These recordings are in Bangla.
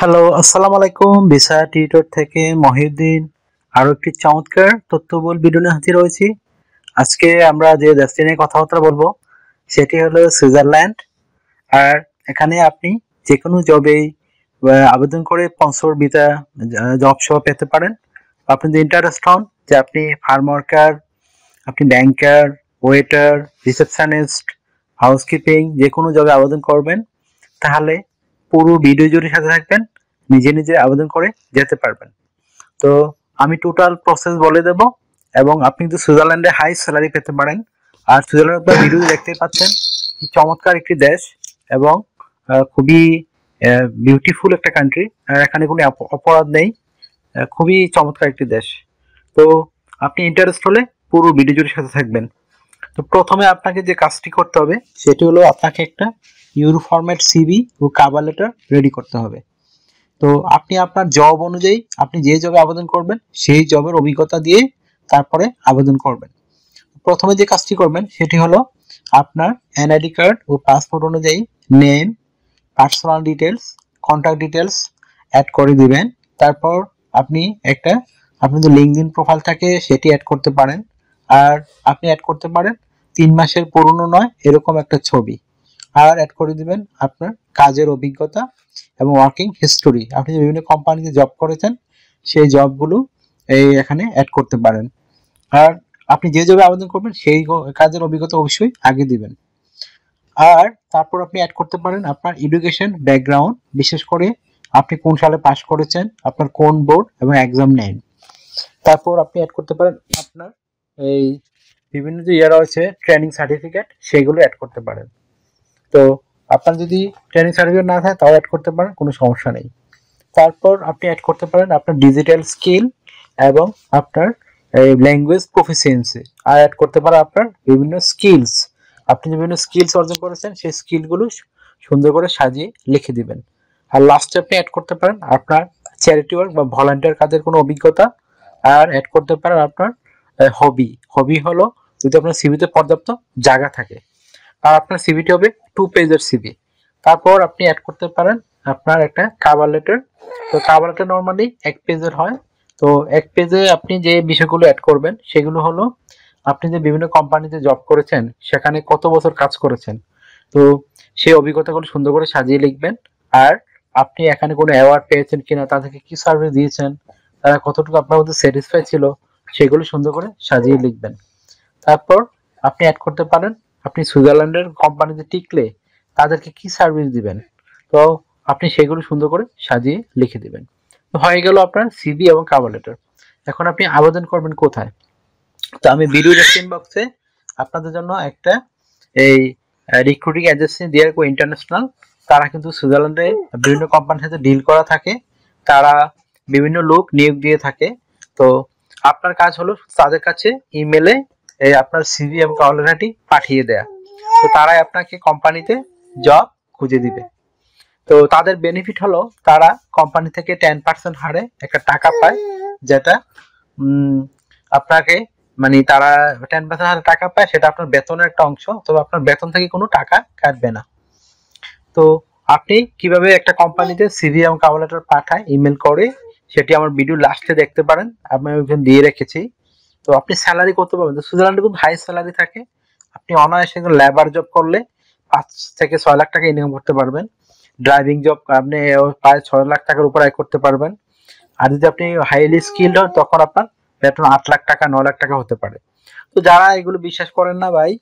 হ্যালো, আসসালামু আলাইকুম। ভিসা টিউটর থেকে মহিউদ্দিন আরো একটি চমৎকার তথ্যবহুল ভিডিও নিয়ে হাজির হয়েছি। আজকে আমরা যে দেশটি নিয়ে কথাবার্তা বলবো সেটি হলো সুইজারল্যান্ড। আর এখানে আপনি যে কোনো জবেই আবেদন করে স্পন্সর ভিসা জব সহ পেতে পারেন। আপনি যদি ইন্টারেস্ট হন যে আপনি ফার্ম ওয়ার্কার, আপনি ব্যাংকার, ওয়েটার, রিসেপশনিস্ট, হাউসকিপিং যে কোনো জবে আবেদন করবেন, তাহলে পুরো ভিডিও জুড়ে সাথে থাকবেন, নিজে নিজে আবেদন করে যেতে পারবেন। তো আমি টোটাল প্রসেস বলে দেব এবং আপনি কিন্তু সুইজারল্যান্ডে হাই স্যালারি পেতে পারেন। আর সুইজারল্যান্ড আপনার ভিডিও দেখতে পাচ্ছেন কি চমৎকার একটি দেশ এবং খুবই বিউটিফুল একটা কান্ট্রি। আর এখানে কোনো অপরাধ নেই, খুবই চমৎকার একটি দেশ। তো আপনি ইন্টারেস্ট হলে পুরো ভিডিও জুড়ে সাথে থাকবেন। তো প্রথমে আপনাকে যে কাজটি করতে হবে সেটি হলো আপনাকে একটা ইউরো ফরম্যাট সিভি ও কভার লেটার রেডি করতে হবে। তো আপনি আপনার জব অনুযায়ী আপনি যে জবে আবেদন করবেন সেই জবের অভিজ্ঞতা দিয়ে তারপরে আবেদন করবেন। প্রথমে যে কাজটি করবেন সেটি হলো আপনার এনআইডি কার্ড ও পাসপোর্ট অনুযায়ী name, personal details, contact details add করে দিবেন। তারপর আপনি আপনি তো লিঙ্কডইন প্রোফাইল থাকে সেটি অ্যাড করতে পারেন। আর আপনি অ্যাড করতে পারেন 3 মাসের পুরনো নয় এরকম একটা ছবি। আর অ্যাড করে দিবেন আপনার কাজের অভিজ্ঞতা এবং ওয়ার্কিং হিস্টোরি। আপনি যে বিভিন্ন কোম্পানিতে জব করেছেন সেই জবগুলো এখানে অ্যাড করতে পারেন। আর আপনি যে জবে আবেদন করবেন সেই কাজের অভিজ্ঞতা অবশ্যই আগে দিবেন। আর তারপর আপনি অ্যাড করতে পারেন আপনার এডুকেশন ব্যাকগ্রাউন্ড, বিশেষ করে আপনি কোন সালে পাস করেছেন, আপনার কোন বোর্ড এবং এক্সাম নেন। তারপর আপনি অ্যাড করতে পারেন আপনার এই বিভিন্ন যে রয়েছে ট্রেনিং সার্টিফিকেট, সেগুলো অ্যাড করতে পারেন। তো আপনার যদি ট্রেনিং সার্টিফিকেট না থাকে তাও অ্যাড করতে পারেন, কোনো সমস্যা নেই। তারপর আপনি অ্যাড করতে পারেন আপনার ডিজিটাল স্কিল এবং আপনার ল্যাঙ্গুয়েজ প্রফিসিয়েন্সি। আর অ্যাড করতে পারেন আপনার বিভিন্ন স্কিলস, আপনি যে বিভিন্ন স্কিলস অর্জন করেছেন সেই স্কিলগুলো সুন্দর করে সাজিয়ে লিখে দিবেন। আর লাস্টে আপনি অ্যাড করতে পারেন আপনার চ্যারিটি ওয়ার্ক বা ভলান্টিয়ার কাজের কোনো অভিজ্ঞতা। আর অ্যাড করতে পারেন আপনার হবি হলো যদি আপনার সিভিতে পর্যাপ্ত জায়গা থাকে। আর আপনার সিভিটি হবে 2 পেজের সিভি। তারপর আপনি অ্যাড করতে পারেন আপনার একটা কভার লেটার। তো কভার লেটার নর্মালি 1 পেজের হয়। তো 1 পেজে আপনি যে বিষয়গুলো অ্যাড করবেন সেগুলো হলো আপনি যে বিভিন্ন কোম্পানিতে জব করেছেন সেখানে কত বছর কাজ করেছেন, তো সেই অভিজ্ঞতাগুলো সুন্দর করে সাজিয়ে লিখবেন। আর আপনি এখানে কোনো অ্যাওয়ার্ড পেয়েছেন কিনা, তাদেরকে কি সার্ভিস দিয়েছেন, তারা কতটুকু আপনার মধ্যে স্যাটিসফাই ছিল, সেগুলো সুন্দর করে সাজিয়ে লিখবেন। তারপর আপনি অ্যাড করতে পারেন আপনি সুইজারল্যান্ডের কোম্পানিতে টিকলে তাদেরকে কি সার্ভিস দিবেন, তো আপনি সেগুলো সুন্দর করে সাজিয়ে লিখে দিবেন। তো হয়ে গেল আপনার সিভি এবং কভার লেটার। এখন আপনি আবেদন করবেন কোথায়? তো আমি ভিডিও ডেসক্রিপশন বক্সে আপনাদের জন্য একটা এই রিক্রুটিং এজেন্সি দিয়ারকো ইন্টারন্যাশনাল, তারা কিন্তু সুইজারল্যান্ডে বিভিন্ন কোম্পানির সাথে ডিল করা থাকে, তারা বিভিন্ন লোক নিয়োগ দিয়ে থাকে। তো আপনার কাজ হলো তাদের কাছে ইমেলে আপনার সিভি এবং কভার লেটারটি পাঠিয়ে দেয়া। তো তারাই আপনাকে কোম্পানিতে জব খুঁজে দিবে। তো তাদের বেনিফিট হলো তারা কোম্পানি থেকে 10% হারে একটা টাকা পায়, যেটা আপনাকে মানে তারা 10% হারে টাকা পায়, সেটা আপনার বেতনের একটা অংশ, তবে আপনার বেতন থেকে কোনো টাকা কাটবে না। তো আপনি কিভাবে একটা কোম্পানিতে সিভি এবং কভার লেটার পাঠায় ইমেল করে, সেটি আমার ভিডিও লাস্টে দেখতে পারেন, আমি ওখানে দিয়ে রেখেছি। তো আপনি স্যালারি কত পাবেন? তো সুইজারল্যান্ডে খুব হাই স্যালারি থাকে। আপনি অনায়াসে লেবার জব করলে 5 থেকে 6 লাখ টাকা ইনকাম করতে পারবেন। ড্রাইভিং জব আপনি প্রায় 6 লাখ টাকার উপর আয় করতে পারবেন। আর যদি আপনি হাইলি স্কিলড হন তখন আপনার বেতন 8 লাখ টাকা 9 লাখ টাকা হতে পারে। তো যারা এগুলো বিশ্বাস করেন না ভাই,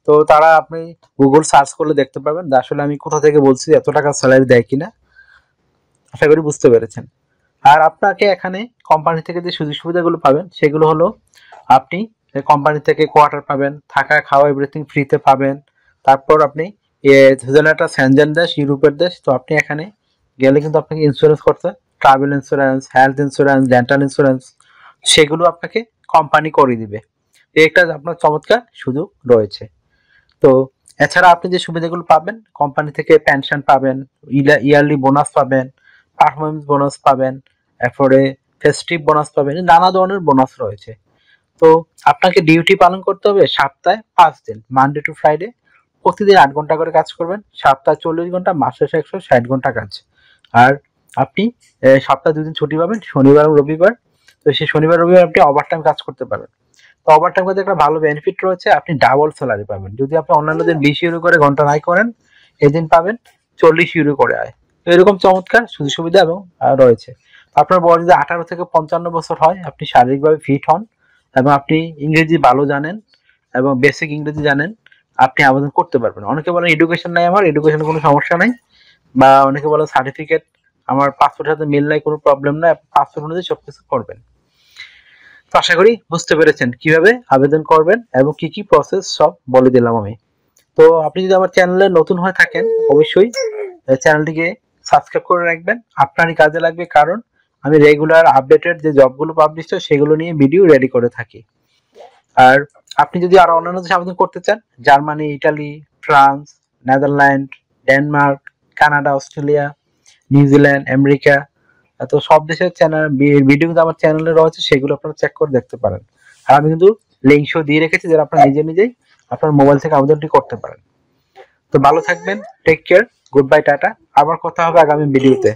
তো তারা আপনি গুগল সার্চ করলে দেখতে পাবেন আসলে আমি কোথা থেকে বলছি, এত টাকা স্যালারি দেয় কিনা। আশা করি বুঝতে পেরেছেন। আর আপনাকে এখানে কোম্পানি থেকে যে সুযোগ সুবিধাগুলো পাবেন সেগুলো হলো আপনি কোম্পানি থেকে কোয়ার্টার পাবেন, থাকা খাওয়া এভরিথিং ফ্রিতে পাবেন। তারপর আপনি সুইজারল্যান্ড একটা সেনজেন দেশ, ইউরোপের দেশ, তো আপনি এখানে গেলে কিন্তু আপনাকে ইন্স্যুরেন্স করতে, travel insurance, health insurance, dental insurance, সেগুলো আপনাকে কোম্পানি করে দিবে। একটা আপনার চমৎকার সুযোগ রয়েছে। তো এছাড়া আপনি যে সুবিধাগুলো পাবেন, কোম্পানি থেকে পেনশন পাবেন, ইয়ারলি বোনাস পাবেন, পারফরমেন্স বোনাস পাবেন, এরপরে ফেস্টিভ বোনাস পাবেন, নানা ধরনের বোনাস রয়েছে। তো আপনাকে ডিউটি পালন করতে হবে সপ্তাহে 5 দিন, মানডে টু ফ্রাইডে। প্রতিদিন 8 ঘন্টা করে কাজ করবেন, সপ্তাহে 40 ঘন্টা, মাসে 160 ঘন্টা কাজ। আর আপনি সপ্তাহে 2 দিন ছুটি পাবেন, শনিবার এবং রবিবার। তো সেই শনিবার রবিবার আপনি ওভারটাইম কাজ করতে পারবেন। তো ওভারটাইম করতে একটা ভালো বেনিফিট রয়েছে, আপনি ডাবল স্যালারি পাবেন। যদি আপনি অন্যান্য দিন 20 ইউরো করে ঘন্টা আয় করেন, এদিন পাবেন 40 ইউরো করে আয়। তো এরকম চমৎকার সুযোগ সুবিধা এবং রয়েছে। আপনার বয়স যদি 18 থেকে 55 বছর হয়, আপনি শারীরিকভাবে ফিট হন এবং আপনি ইংরেজি ভালো জানেন এবং বেসিক ইংরেজি জানেন, আপনি আবেদন করতে পারবেন। অনেকে বলেন এডুকেশন নাই, আমার এডুকেশনে কোনো সমস্যা নাই, বা অনেকে বলেন সার্টিফিকেট আমার পাসপোর্টের সাথে মিল নাই, কোনো প্রবলেম নাই, আপনি পাসপোর্ট অনুযায়ী সবকিছু করবেন। তো আশা করি বুঝতে পেরেছেন কিভাবে আবেদন করবেন এবং কি কি প্রসেস সব বলে দিলাম আমি। তো আপনি যদি আমার চ্যানেলে নতুন হয়ে থাকেন, অবশ্যই চ্যানেলটিকে সাবস্ক্রাইব করে রাখবেন, আপনারই কাজে লাগবে, কারণ আমি রেগুলার আপডেটেড যে জবগুলো পাবলিশ হয় সেগুলো নিয়ে ভিডিও রেডি করে থাকি। আর আপনি যদি আরো অন্যান্য দেশে আবেদন করতে চান, Germany, Italy, France, Netherland, Denmark, Canada, Australia, New Zealand, America, তো সব দেশের চ্যানেল ভিডিও কিন্তু আমার চ্যানেলে রয়েছে, সেগুলো আপনারা চেক করে দেখতে পারেন। আর আমি কিন্তু লিঙ্ক শো দিয়ে রেখেছি, যারা আপনারা নিজে নিজেই আপনার মোবাইল থেকে আবেদনটি করতে পারেন। তো ভালো থাকবেন, take care, goodbye, tata. আবার কথা হবে আগামী ভিডিওতে।